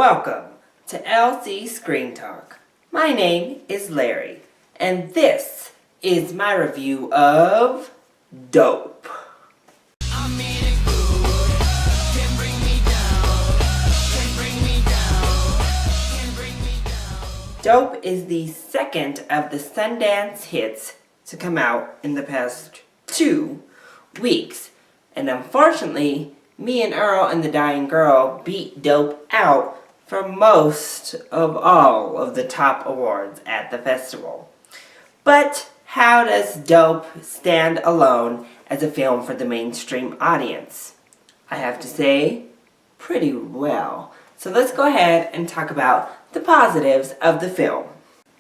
Welcome to LC Screen Talk. My name is Larry, and this is my review of Dope. Dope is the second of the Sundance hits to come out in the past 2 weeks. And unfortunately, me and Earl and the Dying Girl beat Dope out for most of all of the top awards at the festival. But how does Dope stand alone as a film for the mainstream audience? I have to say, pretty well. So let's go ahead and talk about the positives of the film.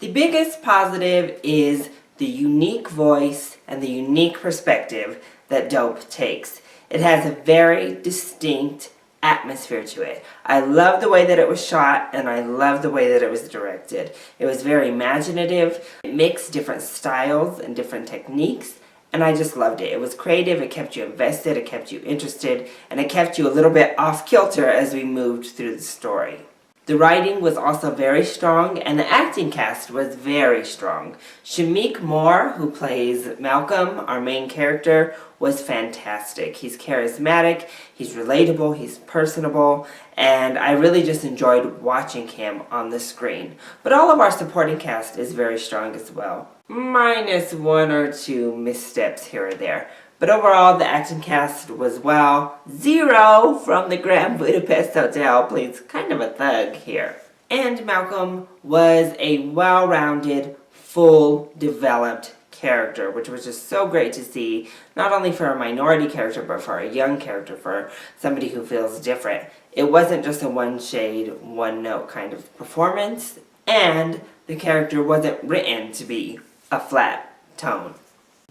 The biggest positive is the unique voice and the unique perspective that Dope takes. It has a very distinct atmosphere to it. I love the way that it was shot, and I love the way that it was directed. It was very imaginative. It mixed different styles and different techniques, and I just loved it. It was creative, it kept you invested, it kept you interested, and it kept you a little bit off kilter as we moved through the story. The writing was also very strong, and the acting cast was very strong. Shameik Moore, who plays Malcolm, our main character, was fantastic. He's charismatic, he's relatable, he's personable, and I really just enjoyed watching him on the screen. But all of our supporting cast is very strong as well, minus 1 or 2 missteps here or there. But overall, the acting cast was well. Zero from the Grand Budapest Hotel plays kind of a thug here. And Malcolm was a well-rounded, full, developed character, which was just so great to see, not only for a minority character, but for a young character, for somebody who feels different. It wasn't just a one-shade, one-note kind of performance, and the character wasn't written to be a flat tone.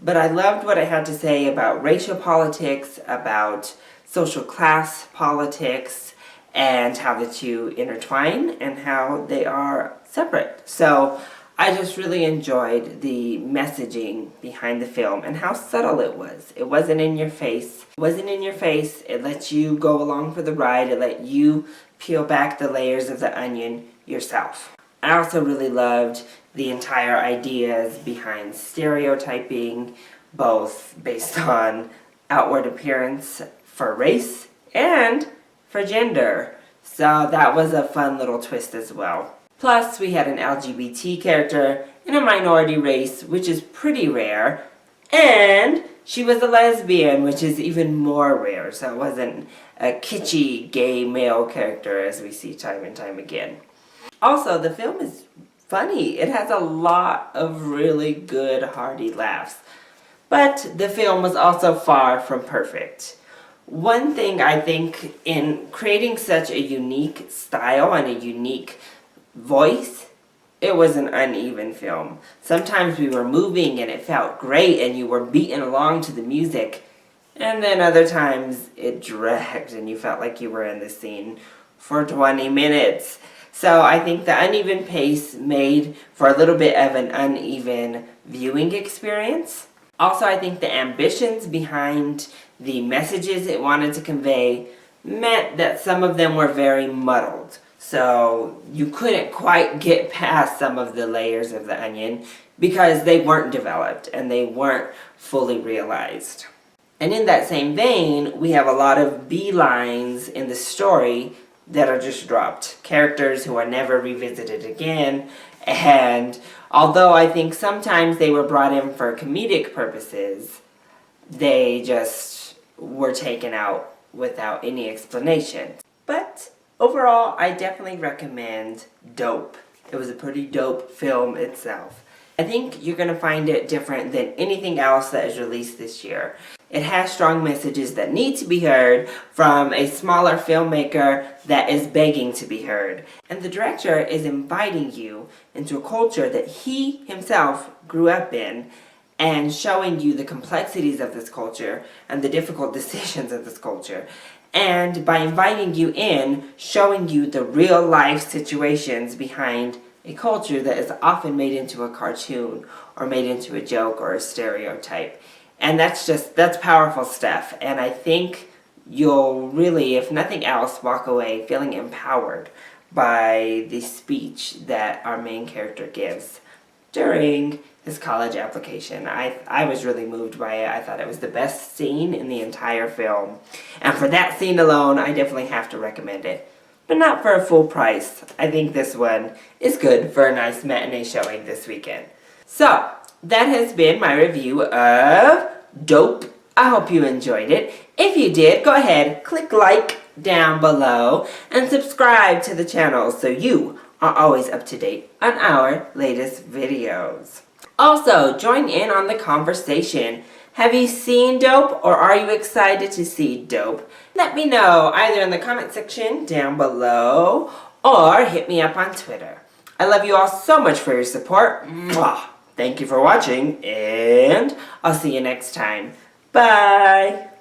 But I loved what it had to say about racial politics, about social class politics, and how the two intertwine and how they are separate. So I just really enjoyed the messaging behind the film and how subtle it was. It wasn't in your face. It wasn't in your face. It let you go along for the ride. It let you peel back the layers of the onion yourself. I also really loved the entire ideas behind stereotyping, both based on outward appearance for race and for gender. So that was a fun little twist as well. Plus, we had an LGBT character in a minority race, which is pretty rare, and she was a lesbian, which is even more rare. So it wasn't a kitschy gay male character as we see time and time again. Also, the film is funny. It has a lot of really good, hearty laughs. But the film was also far from perfect. One thing I think in creating such a unique style and a unique voice, it was an uneven film. Sometimes we were moving and it felt great and you were beating along to the music. And then other times it dragged and you felt like you were in the scene for 20 minutes. So I think the uneven pace made for a little bit of an uneven viewing experience. Also, I think the ambitions behind the messages it wanted to convey meant that some of them were very muddled. So you couldn't quite get past some of the layers of the onion because they weren't developed and they weren't fully realized. And in that same vein, we have a lot of B-lines in the story that are just dropped. Characters who are never revisited again, and although I think sometimes they were brought in for comedic purposes, they just were taken out without any explanation. But overall, I definitely recommend Dope. It was a pretty dope film itself. I think you're going to find it different than anything else that is released this year. It has strong messages that need to be heard from a smaller filmmaker that is begging to be heard. And the director is inviting you into a culture that he himself grew up in and showing you the complexities of this culture and the difficult decisions of this culture. And by inviting you in, showing you the real life situations behind a culture that is often made into a cartoon or made into a joke or a stereotype. And that's powerful stuff. And I think you'll really, if nothing else, walk away feeling empowered by the speech that our main character gives during his college application. I was really moved by it. I thought it was the best scene in the entire film. And for that scene alone, I definitely have to recommend it. But not for a full price. I think this one is good for a nice matinee showing this weekend. So, that has been my review of Dope. I hope you enjoyed it. If you did, go ahead, click like down below, and subscribe to the channel so you are always up to date on our latest videos. Also, join in on the conversation. Have you seen Dope, or are you excited to see Dope? Let me know either in the comment section down below or hit me up on Twitter. I love you all so much for your support. Mwah. Thank you for watching, and I'll see you next time. Bye!